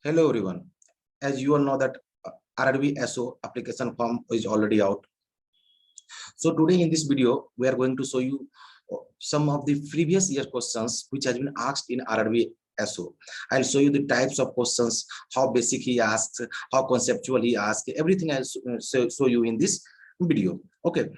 Hello everyone. As you all know that RRB-SO application form is already out. So today in this video, we are going to show you some of the previous year questions which has been asked in RRB-SO. I'll show you the types of questions, how basic he asked, how conceptual he asked, everything I'll show you in this video. Okay.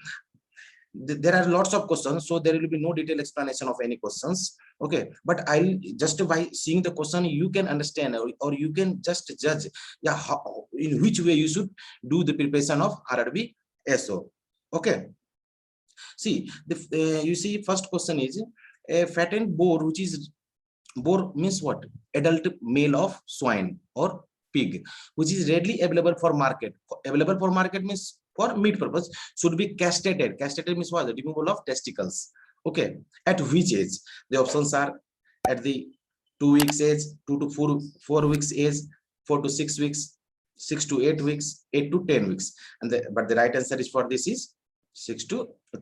There are lots of questions, so there will be no detailed explanation of any questions. Okay, but I'll just by seeing the question you can understand, or you can just judge how, in which way you should do the preparation of RRB-SO. Okay, see you see first question is a fattened boar, which is boar means what? Adult male of swine or pig, which is readily available for market. Available for market means for meat purpose, should be castrated. Castrated means what? The removal of testicles. Okay, at which age? The options are at the 2 weeks age, 2 to 4 weeks age, 4 to 6 weeks, 6 to 8 weeks, 8 to 10 weeks, and but the right answer is for this is 2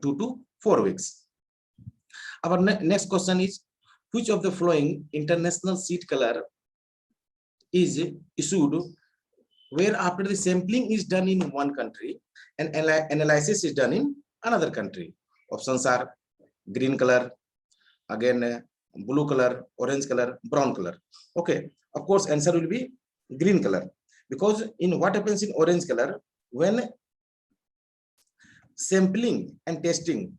to 4 weeks. Our next question is, which of the following international seed color is issued where after the sampling is done in one country and analysis is done in another country? Options are green color, again blue color, orange color, brown color. Okay, of course answer will be green color, because in what happens in orange color, when sampling and testing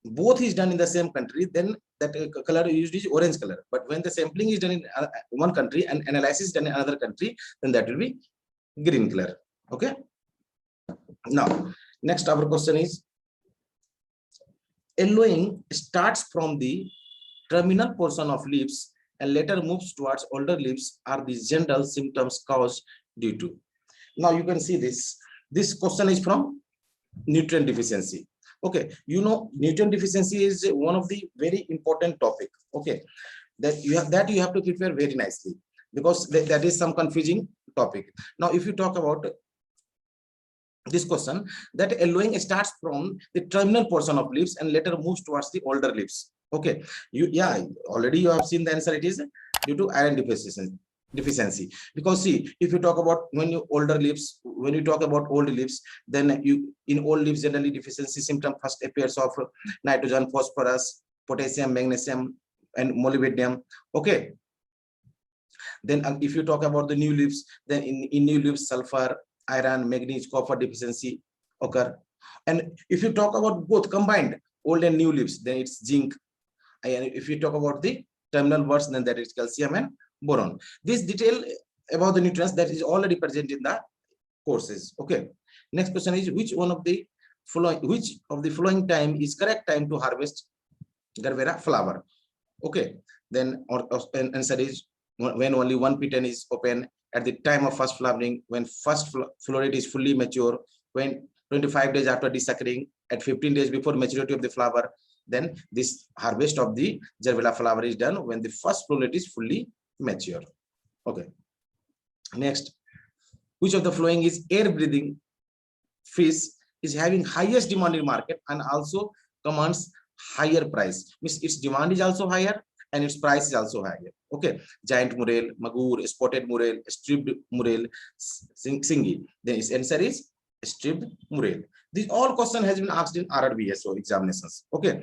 both is done in the same country, then that color used is orange color. But when the sampling is done in one country and analysis is done in another country, then that will be green color. Okay, now next our question is, yellowing starts from the terminal portion of leaves and later moves towards older leaves are the general symptoms caused due to. Now you can see this question is from nutrient deficiency. Okay, you know nutrient deficiency is one of the very important topic. Okay, that you have to prepare very nicely, because that is some confusing topic. Now if you talk about this question, that yellowing starts from the terminal portion of leaves and later moves towards the older leaves. Okay, already you have seen the answer. It is due to iron deficiency, because see, if you talk about when you talk about old leaves, then you in old leaves generally deficiency symptom first appears of nitrogen, phosphorus, potassium, magnesium, and molybdenum. Okay, then if you talk about the new leaves, then in new leaves sulfur, iron, manganese, copper deficiency occur. And if you talk about both combined, old and new leaves, then it's zinc. And if you talk about the terminal words, then that is calcium and boron. This detail about the nutrients that is already present in the courses. Okay, next question is, which of the following time is correct time to harvest Garbera flower? Okay, then answer is when only one pitten is open, at the time of first flowering, when first floret is fully mature, when 25 days after desuckering, at 15 days before maturity of the flower, then this harvest of the Gervella flower is done when the first floret is fully mature. Okay, next, which of the following is air breathing fish is having highest demand in market and also commands higher price? Means its demand is also higher and its price is also higher. Okay, giant murrel, magur, spotted murrel, striped murrel, singi. Then its answer is striped murrel. This all question has been asked in RRB-SO examinations. Okay,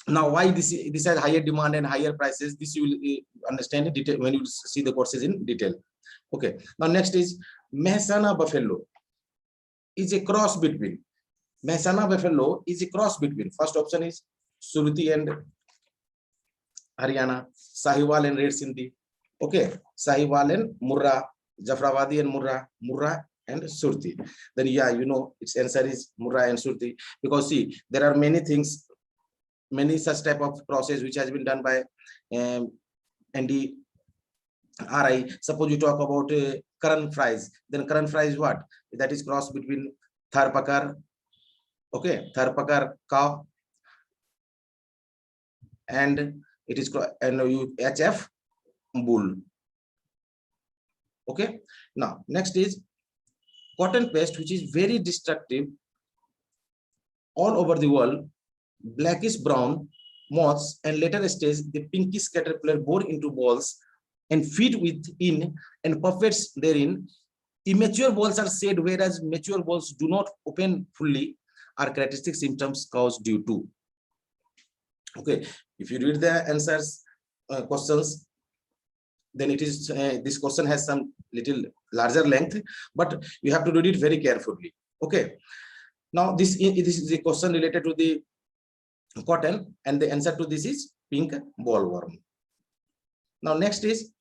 now why this has higher demand and higher prices, this you will understand in detail when you see the courses in detail. Okay, now next is Masana Buffalo is a cross between. Masana Buffalo is a cross between. First option is Suruti and Haryana, Sahiwal and Red Sindhi. Okay, Sahiwal and Murrah, Jafrawadi and Murrah and Surti. Then you know its answer is Murrah and Surti, because see, there are many things, many such type of process which has been done by NDRI. Suppose you talk about current fries, then current fries what? That is cross between Tharpakar, okay, Tharpakar cow, and it is HF bull. Okay, now next is cotton pest, which is very destructive all over the world. Blackish brown moths and later stage the pinkish caterpillar bore into balls and feed within and puppets therein. Immature balls are shed, whereas mature balls do not open fully, are characteristic symptoms caused due to. Okay, if you read the answers, questions, then it is this question has some little larger length, but you have to read it very carefully. Okay, now this is a question related to the cotton, and the answer to this is pink bollworm. Now next is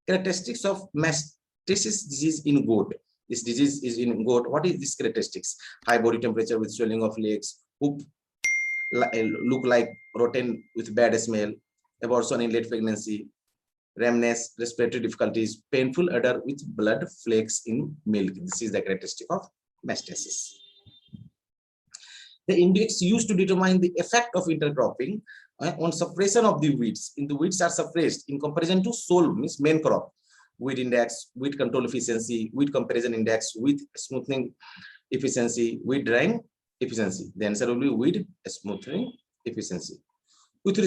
characteristics of mastitis disease in goat. This disease is in goat. What is this characteristics? High body temperature with swelling of legs, hoop look like rotten with bad smell, abortion in late pregnancy, rameness, respiratory difficulties, painful odor with blood flakes in milk. This is the characteristic of mastitis. The index used to determine the effect of intercropping on suppression of the weeds. In the weeds are suppressed in comparison to sole, means main crop. Weed index, weed control efficiency, weed comparison index, weed smoothing efficiency, weed drying efficiency. The answer will be weed smoothing efficiency. With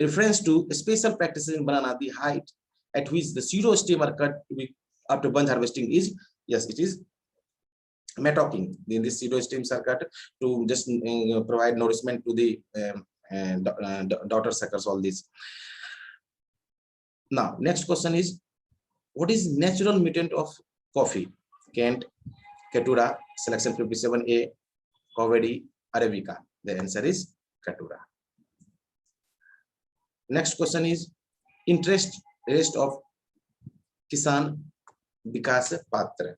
reference to special practices in banana, the height at which the pseudo stem are cut after bunch harvesting is, yes, it is matocking. Then the pseudo stems are cut to just provide nourishment to the daughter suckers, all this. Now, next question is, what is natural mutant of coffee? Kent, Ketura, selection 57A, Covedi, Arabica. The answer is Ketura. Next question is, interest rate of Kisan Vikas Patra.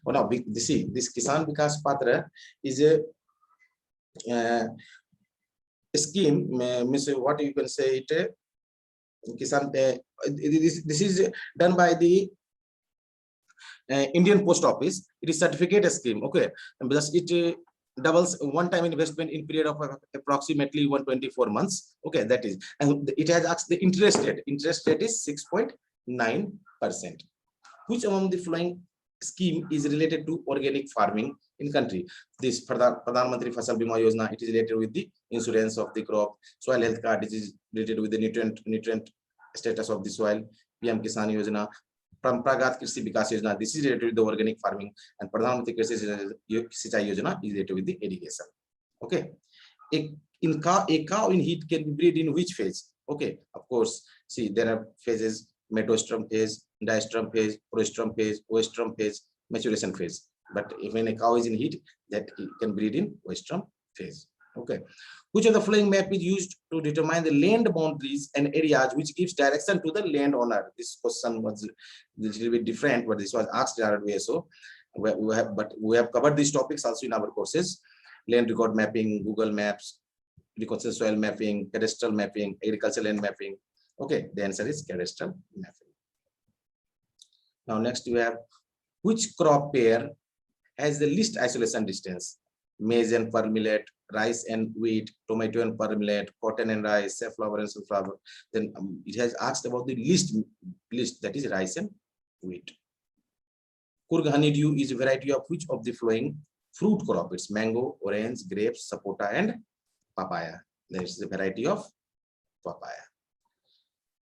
Oh, now, this Kisan Vikas Patra is a scheme, means what you can say it. Kisan, this is done by the Indian Post Office. It is certificate scheme. Okay, because it doubles one-time investment in period of approximately 124 months. Okay, that is, and it has asked the interest rate. Interest rate is 6.9%. Which among the following scheme is related to organic farming in country? This Pradhan Mantri Fasal Bima Yojana, it is related with the insurance of the crop. Soil health card, it is related with the nutrient status of the soil. PM Kisan Yojana, Paramparagaat Krishi Vikas Yojana, this is related with the organic farming, and Pradhan Mantri Krishi Sinchai Yojana is related with the irrigation. Okay, a cow in heat can be bred in which phase? Okay, of course, see there are phases: metastrum phase, diastrum phase, proestrum phase, oestrum phase, maturation phase. But when a cow is in heat, that it can breed in oestrum phase. Okay, which of the following map is used to determine the land boundaries and areas which gives direction to the landowner? This question was a little bit different, but this was asked in RRB-SO. We have covered these topics also in our courses: land record mapping, Google Maps, reconstruction soil mapping, cadastral mapping, agricultural land mapping. Okay, the answer is cadastral mapping. Now next we have, which crop pair has the least isolation distance? Maize and pearl millet, rice and wheat, tomato and pearl millet, cotton and rice, safflower and sunflower. Then it has asked about the least, that is rice and wheat. Kurg honeydew is a variety of which of the following fruit crop? It's mango, orange, grapes, sapota, and papaya. There is a variety of papaya.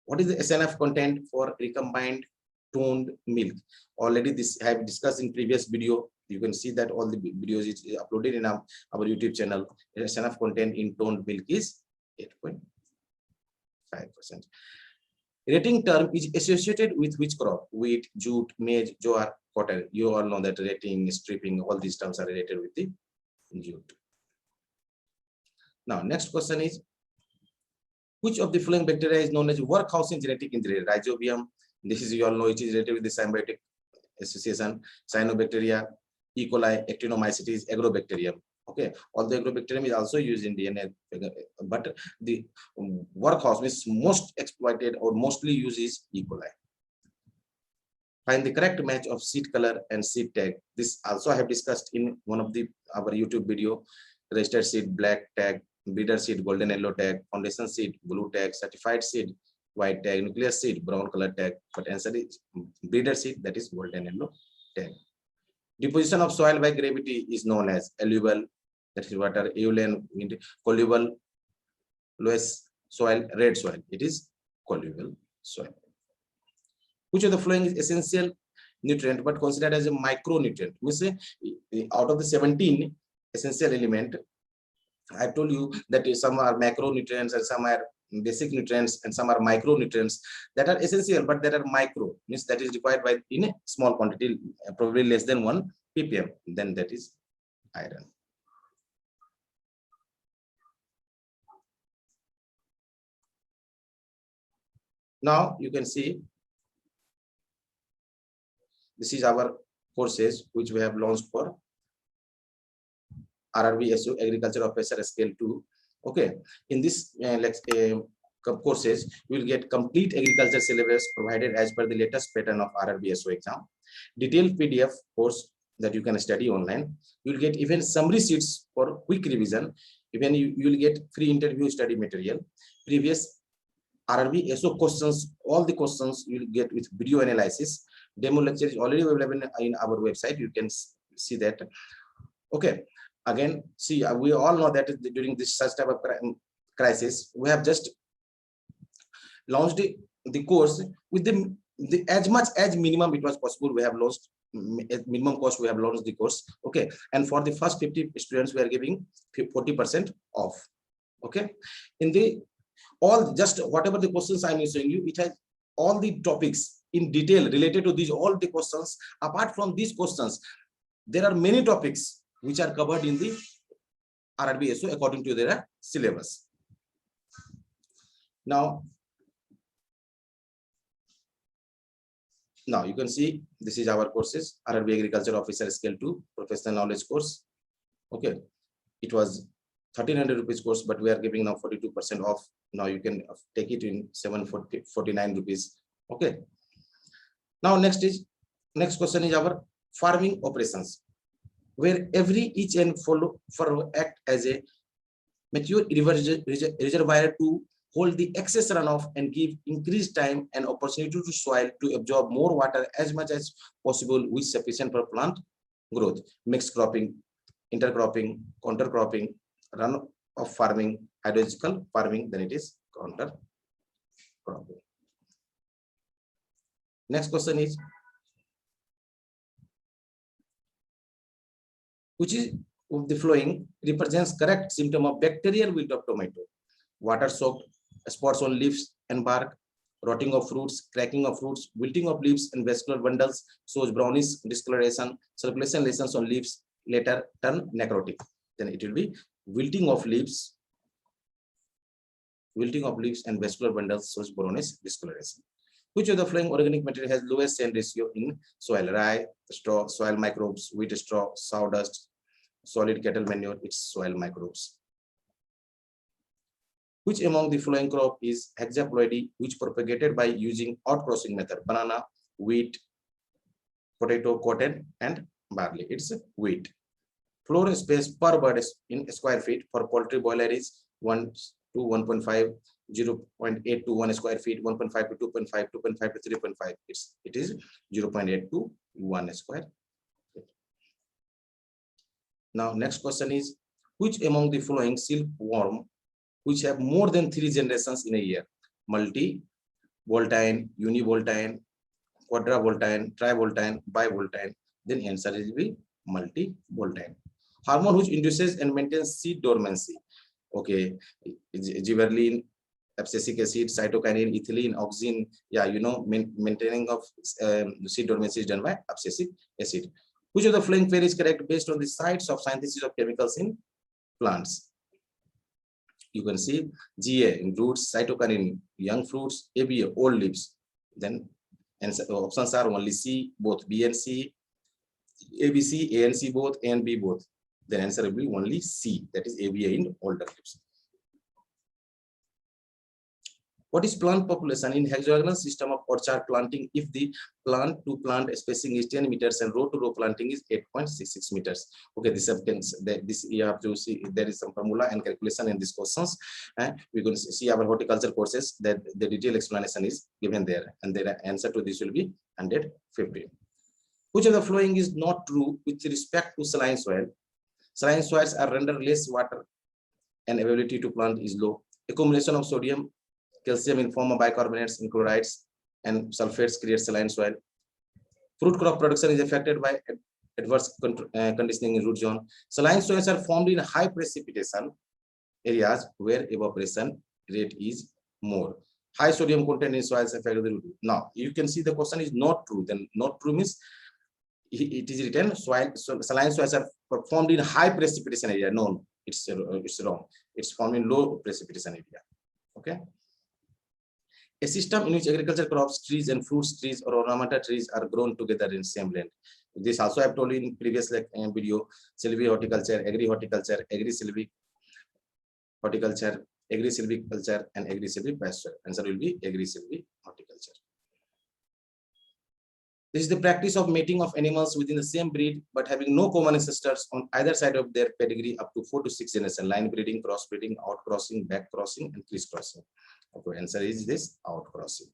What is the SNF content for recombined toned milk? Already this I have discussed in previous video. You can see that all the videos is uploaded in our YouTube channel. SNF content in toned milk is 8.5%. Rating term is associated with which crop? Wheat, jute, maize, jowar, cotton. You all know that rating, stripping, all these terms are related with the jute. Now, next question is, which of the following bacteria is known as workhouse in genetic engineering? Rhizobium, this is, you all know, it is related with the symbiotic association. Cyanobacteria, E. coli, actinomycetes, agrobacterium. Okay, all the agrobacterium is also used in DNA, but the workhouse means most exploited or mostly used is E. coli. Find the correct match of seed color and seed tag. This also I have discussed in one of our YouTube video. Registered seed, black tag; breeder seed, golden yellow tag; foundation seed, blue tag; certified seed, white tag; nucleus seed, brown color tag. But answer is breeder seed, that is golden yellow tag. Deposition of soil by gravity is known as alluvial, that is water, eulane, colluvial, loess soil, red soil. It is colluvial soil. Which of the following is essential nutrient but considered as a micronutrient? We say out of the 17 essential element, I told you that some are macronutrients and some are basic nutrients and some are micronutrients that are essential but that are micro, means that is required by in a small quantity, probably less than 1 ppm, then that is iron. Now you can see this is our courses which we have launched for RRB-SO Agriculture Officer Scale 2. Okay, in this courses you will get complete agriculture syllabus provided as per the latest pattern of RRB-SO exam, detailed PDF course that you can study online. You will get even summary sheets for quick revision. Even you will get free interview study material, previous RRB-SO questions, all the questions you will get with video analysis. Demo lecture is already available in our website. You can see that. Okay, again, see, we all know that during this such type of crisis, we have just launched the course with the as much as minimum it was possible. We have launched at minimum cost. We have launched the course. Okay, and for the first 50 students, we are giving 40% off. Okay, in the all just whatever the questions I'm showing you, it has all the topics in detail related to these all the questions. Apart from these questions, there are many topics which are covered in the RRB-SO according to their syllabus. Now you can see this is our courses, RRB Agriculture Officer Scale 2 Professional Knowledge course. Okay, it was 1300 rupees course, but we are giving now 42% off. Now you can take it in 749 rupees. Okay. Now next question is our farming operations, where each and follow act as a mature reservoir to hold the excess runoff and give increased time and opportunity to soil to absorb more water as much as possible, which is sufficient for plant growth. Mixed cropping, intercropping, countercropping, run of farming, hydrological farming, then it is countercropping. Next question is, which is of the following represents correct symptom of bacterial wilt of tomato? Water soaked, spots on leaves and bark, rotting of fruits, cracking of fruits, wilting of leaves and vascular bundles, shows brownish discoloration, circulation lesions on leaves, later turn necrotic. Then it will be wilting of leaves and vascular bundles shows brownish discoloration. Which of the following organic material has lowest sand ratio in soil? Rye, straw, soil microbes, wheat straw, sawdust, solid cattle manure, it's soil microbes. Which among the following crop is hexaploidy, which propagated by using outcrossing method? Banana, wheat, potato, cotton, and barley. It's wheat. Floor space per bird in square feet for poultry boiler is 1 to 1.5, 0.8 to 1 square feet, 1.5 to 2.5, 2.5 to 3.5. It is 0.8 to 1 square feet. Now next question is, which among the following silkworm which have more than 3 generations in a year? Multi-voltine, univoltine, quadrivoltine, trivoltine, bivoltine. Then answer will be multi-voltine. Hormone which induces and maintains seed dormancy. Okay, gibberellin, abscisic acid, cytokinin, ethylene, auxin. Yeah, you know, maintaining of seed dormancy is done by abscisic acid. Which of the following pair is correct based on the sites of synthesis of chemicals in plants? You can see GA in roots, cytokinin young fruits, ABA old leaves. Then options are only C, both B and C, ABC, A and C both, A and B both. Then answer will be only C, that is ABA in older leaves. What is plant population in hexagonal system of orchard planting if the plant to plant spacing is 10 meters and row to row planting is 8.66 meters? Okay, this you have to see there is some formula and calculation in these questions. We're going to see our horticulture courses that the detailed explanation is given there, and the answer to this will be 150. Which of the following is not true with respect to saline soil? Saline soils are rendered less water and availability to plant is low. Accumulation of sodium, calcium in form of bicarbonates and chlorides, and sulfates create saline soil. Fruit crop production is affected by adverse conditioning in root zone. Saline soils are formed in high precipitation areas where evaporation rate is more. High sodium content in soils affect the root. Now you can see the question is not true. Then not true means it is written saline soils are formed in high precipitation area. No, it's wrong. It's formed in low precipitation area. Okay. A system in which agriculture crops, trees and fruits trees or ornamental trees are grown together in same land. This also I have told in previous video: silvia horticulture, agri horticulture, agri silvic horticulture, agri silviculture, and agri silvic pasture. Answer will be agri silvic horticulture. This is the practice of mating of animals within the same breed but having no common ancestors on either side of their pedigree up to 4 to 6 generations. Line breeding, cross breeding, outcrossing, back crossing, and crisscrossing. Okay, answer is this: outcrossing.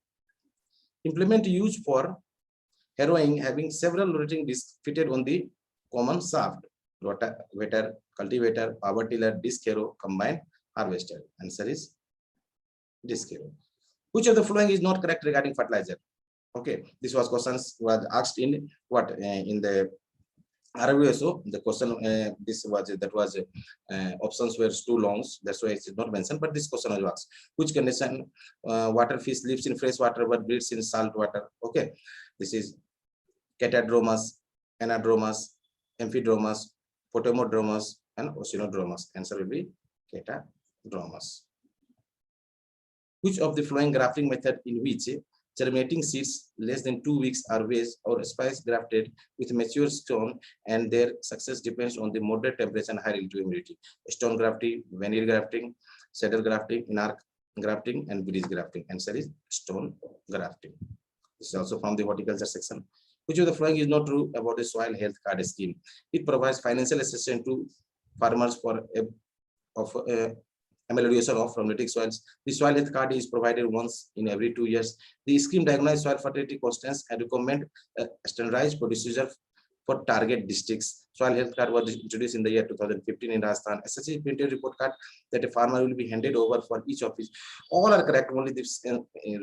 Implement used for harrowing having several rotating discs fitted on the common shaft. Rotavator, cultivator, power tiller, disc harrow, combined harvester. Answer is disc harrow. Which of the following is not correct regarding fertilizer? Okay, this was questions was asked in what in the RRB-SO. The question options were too long, that's why it's not mentioned. But this question was asked: which condition water fish lives in fresh water but breeds in salt water? Okay, this is catadromas, anadromas, amphidromas, potamodromas, and oceanodromas. Answer will be catadromas. Which of the following grafting method in which germinating seeds less than 2 weeks are raised or spice grafted with mature stone and their success depends on the moderate temperature and high relative humidity? Stone grafting, veneer grafting, cedar grafting, inarc grafting, and bridge grafting. Answer is stone grafting. This is also from the horticulture section. Which of the following is not true about the soil health card scheme? It provides financial assistance to farmers for amelioration of problematic soils. The soil health card is provided once in every 2 years. The scheme diagnoses soil fertility constants and recommend a standardized procedure for target districts. Soil health card was introduced in the year 2015 in Rajasthan. SSC printed report card that a farmer will be handed over for each of his. All are correct. Only this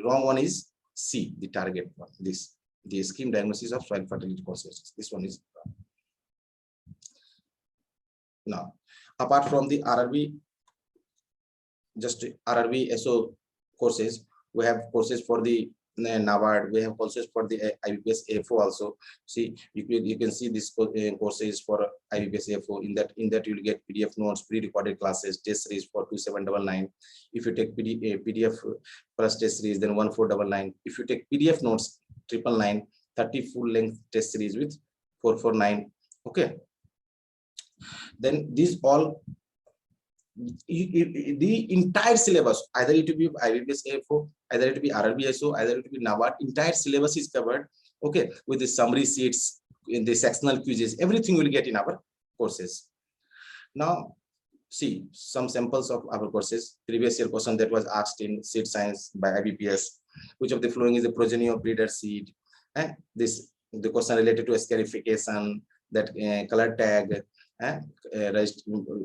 wrong one is C, the target one. This the scheme diagnosis of soil fertility constants. This one is wrong. Now, apart from the RRB, just RRB-SO courses, we have courses for the NABARD, we have courses for the IBPS AFO also. See, you can see this courses for IBPS AFO. In that you will get PDF notes, pre-recorded classes, test series for 2799. If you take PDF plus test series, then 1499. If you take PDF notes, 999, 30 full length test series with 449. Okay, then these all the entire syllabus, either it will be IBPS AFO, either it will be RRB-SO, either it will be NABARD, entire syllabus is covered. Okay, with the summary sheets, in the sectional quizzes, everything will get in our courses. Now, see some samples of our courses. Previous year question that was asked in seed science by IBPS: which of the following is the progeny of breeder seed? The question related to scarification, that color tag,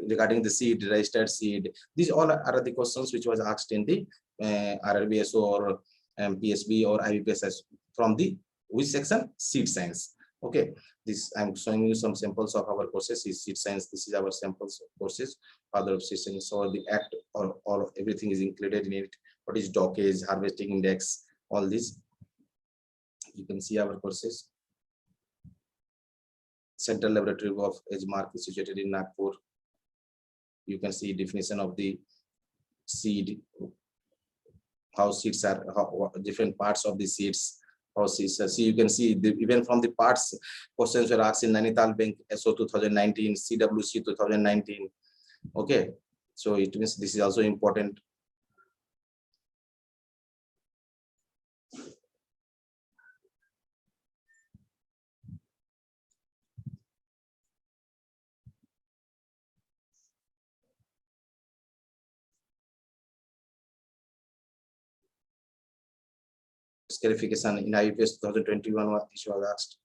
regarding the seed, registered seed. These all are the questions which was asked in the RRB-SO or PSB or IBPS from the which section? Seed science. Okay, this I'm showing you some samples of our courses. Is seed science. This is our samples of courses. Father of seed science. So the act or all of everything is included in it. What is dockage, harvesting index, all this. You can see our courses. Central Laboratory of Edgemark is situated in Nagpur. You can see definition of the seed, how seeds are, how different parts of the seeds, how seeds are. See, you can see even from the parts, questions were asked in NAINITAL Bank SO 2019, CWC 2019. Okay, so it means this is also important. Scarification in IBPS 2021 was asked.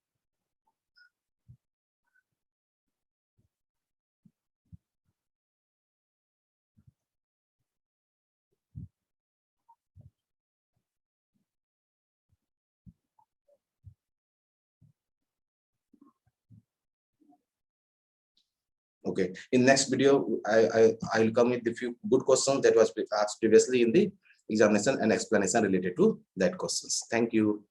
Okay, in next video, I will come with a few good questions that was asked previously in the examination and explanation related to that questions. Thank you.